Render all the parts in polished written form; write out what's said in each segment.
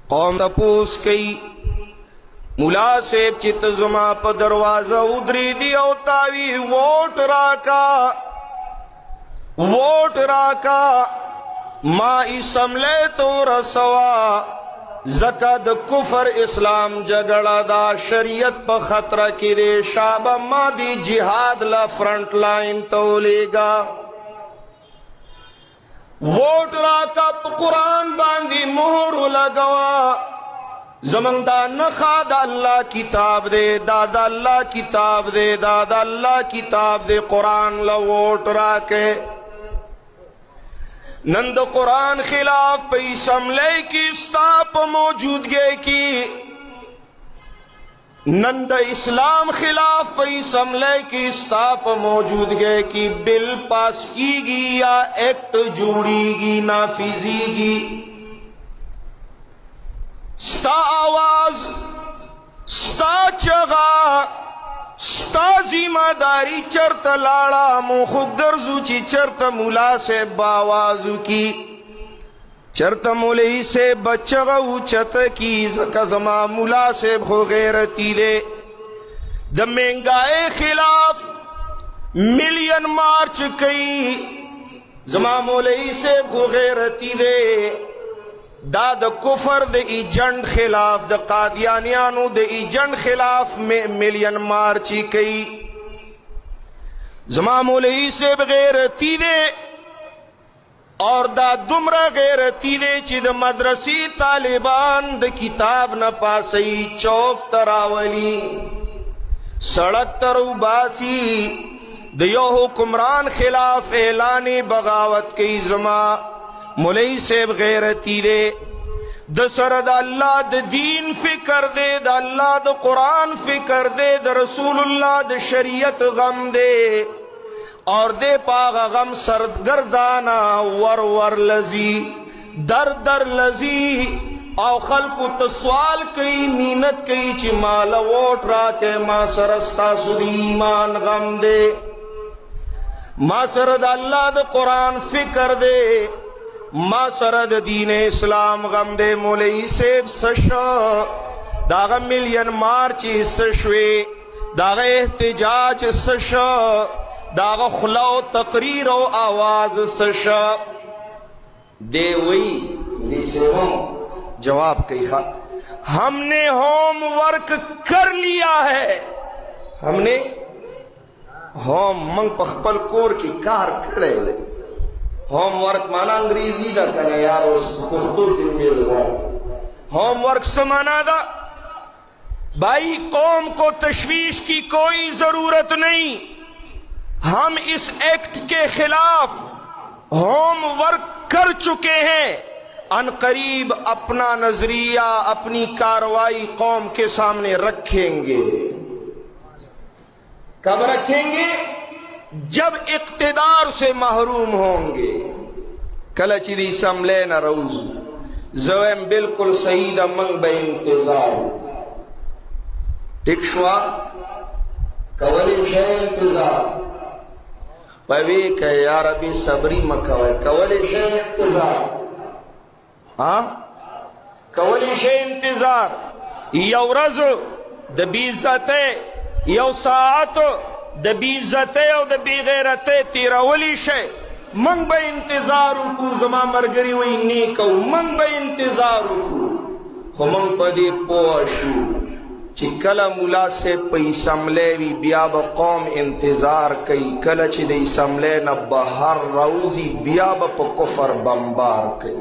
قوم تپوس کئی ملا سیب چت زما پا دروازہ ادری دی او تاوی ووٹ راکا ما اسملے تو رسوا زکا د کفر اسلام جگڑا دا شریعت پا خطرہ کی دے شابہ ما دی جہاد لا فرنٹ لائن تولے گا ووٹ راکا پا قرآن باندی مہر لگوا زمان دا نخا دا اللہ کتاب دے دا اللہ کتاب دے دا اللہ کتاب دے قرآن لا ووٹ راکے نند قرآن خلاف پہ اسمبلی کی استاپ موجود گئے کی نند اسلام خلاف پہ اسمبلی کی استاپ موجود گئے کی بل پاس کی گی یا ایکٹ جوڑی گی نافذی گی ستا آواز ستا چغا ستا ذمہ داری چرت لاڑا مو خود درزو چی چرت مولا سے باوازو کی چرت مولی سے بچغو چت کی زکزما مولا سے بخو غیرتی دے د مہنگائے خلاف ملین مارچ کئی زما مولی سے بخو غیرتی دے دا د کفر د ایجنٹ خلاف د قادیانیانو د ایجنٹ خلاف ملین مارچی کئی زما مولوی سے غیرتی دے اور دا دمرا غیرتی دے چی د مدرسی طالبان د کتاب نہ پاسی چوک تراولی سڑک ترو باسی د یو حکمران خلاف اعلان بغاوت کئی زما مولوی صاحب غیرتی دے د سر د اللہ د دین فکر دے د اللہ د قرآن فکر دے د رسول اللہ د شریعت غم دے اور دے پاغ غم سرگردانا ور لذی در لذی او خلقو تسوال کئی مینت کئی چی مالا ووٹ را کے ما سرستا سدی ایمان غم دے ما سر د اللہ د قرآن فکر دے ما سرد دین اسلام غم دے مولی سیب سشا داغا ملین مارچی سشوے داغا احتجاج سشا داغا خلاو تقریر و آواز سشا دے وی دے سیوم جواب کئی خواہ ہم نے ہوم ورک کر لیا ہے ہم نے ہوم منگ پخپل کور کی کار کھڑے لے ہوم ورک مانا انگریزی دا کنے یار اس پختو کی میل ہوا ہوم ورک سمانا دا بھائی قوم کو تشویش کی کوئی ضرورت نہیں ہم اس ایکٹ کے خلاف ہوم ورک کر چکے ہیں ان قریب اپنا نظریہ اپنی کارروائی قوم کے سامنے رکھیں گے کب رکھیں گے جب اقتدار سے محروم ہوں گے کلچی دی اسمبلی نہ روز زویم بالکل صحیح دا منگ بے انتظار ٹک شوا کولی شے انتظار پوی کہ یا ربی صبری مکوی کولی شے انتظار کولی شے انتظار یو رزو دا بیزتے یو ساعت د بیزتے او د بی غیرتے تیراولی شے منگ با انتظارو کو زما مرگری وی نیکو منگ با انتظارو کو خو منگ پا دی پوشو چی کلا مولا سے پا اسمبلی وی بیا با قوم انتظار کئی کلا چی دی اسمبلی نا بہر روزی بیا با پا کفر بمبار کئی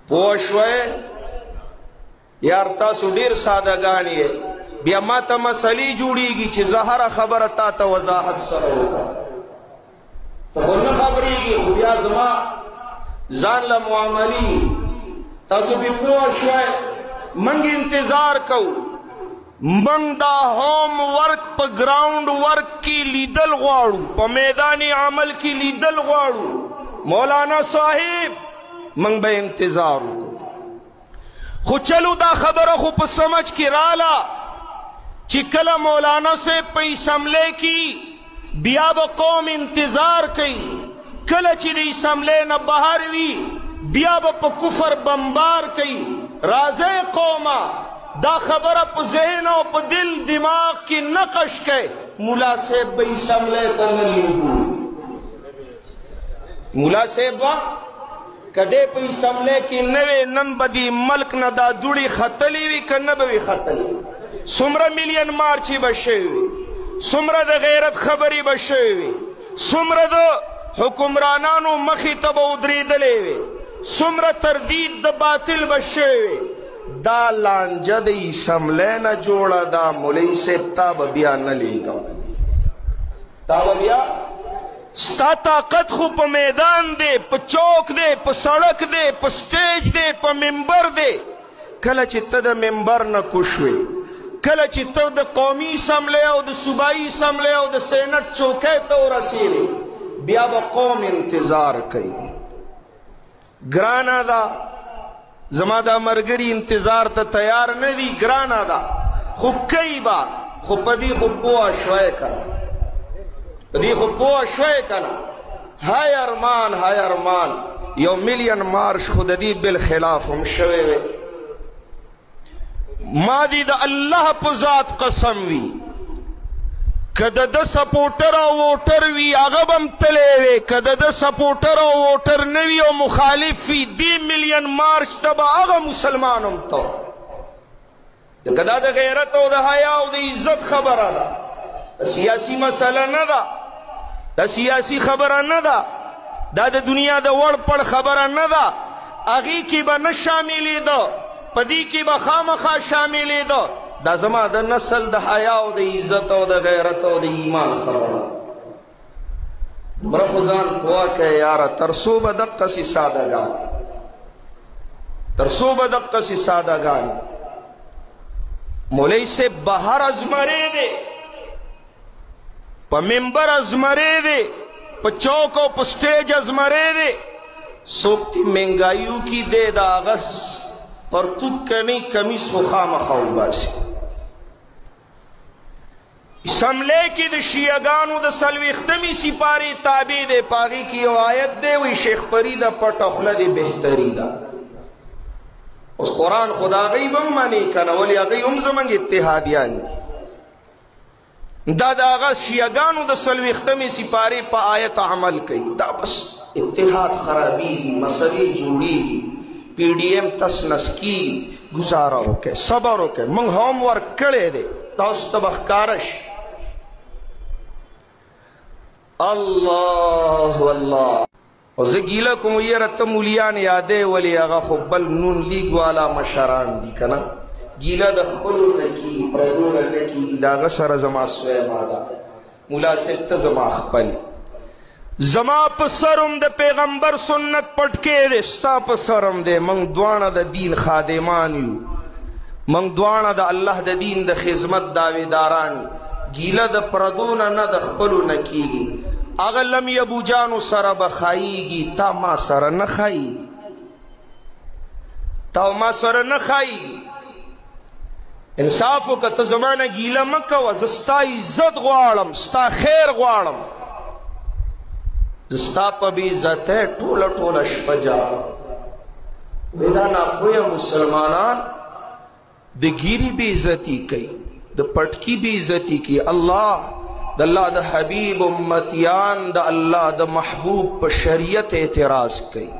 پوشوئے یار تاسو دیر سادگانی ہے بیا ما تا مسئلی جوڑی گی چی زہر خبر تا تا وضاحت سر ہوگا تا خلنا خبری گی بیا زما زان لمعاملی تاسو بھی پوشوئے منگ انتظار کو منگ دا ہوم ورک پا گراؤنڈ ورک کی لیدل غوارو پا میدان عمل کی لیدل غوارو مولانا صاحب منگ بے انتظار خو چلو دا خبر خو پا سمجھ کی رالا چکل مولانا سے پی سملے کی بیا با قوم انتظار کئی کل چی دی سملے نا بہر وی بیا با پا کفر بمبار کئی رازے قوما دا خبر پا ذہن و پا دل دماغ کی نقش کئی مولا صاحب بھئی سملے تنلیگو مولا صاحب با کدے پی سملے کی نوے نن بدی ملک ندا دوڑی خطلی وی کنبوی خطلی سمرہ ملین مارچی بشوی سمرہ دا غیرت خبری بشوی سمرہ دا حکمرانانو مخی تب ادری دلیوی سمرہ تردید دا باطل بشوی دا لانجا دی سملے نا جوڑا دا مولی سیب تاب بیا نلیگا تاب بیا ستا طاقت خو پا میدان دے پا چوک دے پا سڑک دے پا سٹیج دے پا ممبر دے کلا چی تا دا ممبر نا کشوے کلا چی تا دا قومی اسمبلے او دا صوبائی اسمبلے او دا سینٹ چوکے تا رسیلے بیا با قوم انتظار کئی گرانا دا زما دا مرگری انتظار تا تیار ندی گرانا دا خو کئی بار خو پدی خو پوا شوئے کرا دی خو پوہ شوئے کنا ہائی ارمان یو ملین مارش خود دی بالخلاف ہم شوئے وے ما دی دا اللہ پزاد قسم وی کدا دا سپورٹر و ووٹر وی اغبم تلے وے کدا دا سپورٹر و ووٹر نوی و مخالف وی دی ملین مارش تبا اغا مسلمانم تو کدا دا غیرت و دا حیاء و دا عزت خبر دا سیاسی مسئلہ ندا دا سیاسی خبرہ ندا دا دنیا دا وڑ پڑ خبرہ ندا اغی کی با نشاملی دا پدی کی با خامخا شاملی دا دا زما دا نسل دا حیاء و دا عزت و دا غیرت و دا ایمان خبرہ برخوزان پوا کہ یارا ترسو با دقا سی سادگان ترسو با دقا سی سادگان مولی سے بہر ازمرے دے پا ممبر ازمرے دے پا چوک و پا سٹیج ازمرے دے سوکتی منگائیو کی دے دا آغس پر تک کنی کمیس و خام خواہ باسی اسملے کی دا شیعگانو دا سلوی اختمی سپاری تابع دے پاگی کی آیت دے وی شیخ پری دا پٹ اخلد بہتری دا اس قرآن خدا غی بم مانی کنا ولی اغی امزمنگ اتحادیان دی دا دا آغا شیعگانو دا سلوی اختمی سپاری پا آیت عمل کئی دا بس اتحاد خرابی مسئلے جوڑی پی ڈی ایم تس نسکی گزارا روکے صبر روکے منگ ہوم ورک کڑے دے تاستبخ کارش اللہ اللہ اور زگیلہ کم یہ رتا مولیان یادے ولی آغا خبال نون لیگ والا مشاران دی کنا گیلہ دا خلو نکی پردو نکی دا غسر زما سوئے مادا مولا سبت زما خپل زما پسرم دا پیغمبر سنت پٹکے دے ستا پسرم دے منگ دوانا دا دین خادمانیو منگ دوانا دا اللہ دا دین دا خزمت داوی دارانی گیلہ دا پردونا نا دا خپلو نکی گی اغلم ابو جانو سر بخائی گی تا ما سر نخائی تا ما سر نخائی انصافو کا تزمانہ گیلہ مکہ و زستا عزت غوارم ستا خیر غوارم زستا پا بھی عزت ہے ٹولا ٹولا شپجا ویدانا کوئی مسلمانان دا گیری بھی عزتی کئی دا پٹکی بھی عزتی کی اللہ دا حبیب امتیان دا اللہ دا محبوب پا شریعت اعتراض کئی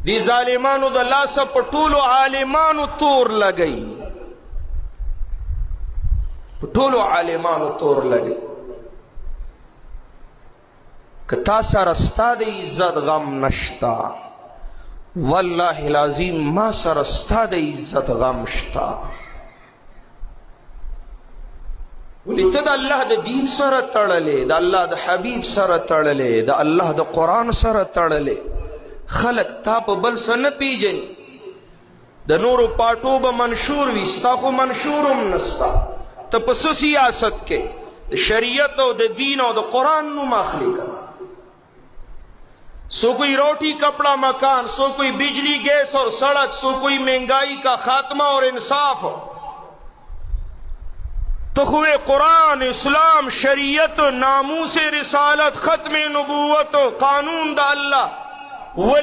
دی ظالمانو دا اللہ سا پٹولو عالمانو تور لگئی پٹولو عالمانو تور لگئی کتا سا رستا دی عزت غم نشتا واللہ العظیم ما سا رستا دی عزت غم شتا ولی تا دا اللہ دا دین سر تڑلے دا اللہ دا حبیب سر تڑلے دا اللہ دا قرآن سر تڑلے خلق تا پا بل سن پی جن دا نورو پاٹو با منشور وی ستا خو منشورم نستا تا پس سیاست کے دا شریعت و دا دین و دا قرآن نو ماخلی کر سو کوئی روٹی کپڑا مکان سو کوئی بجلی گیس اور سڑک سو کوئی مہنگائی کا خاتمہ اور انصاف تخوے قرآن اسلام شریعت ناموس رسالت ختم نبوت قانون دا اللہ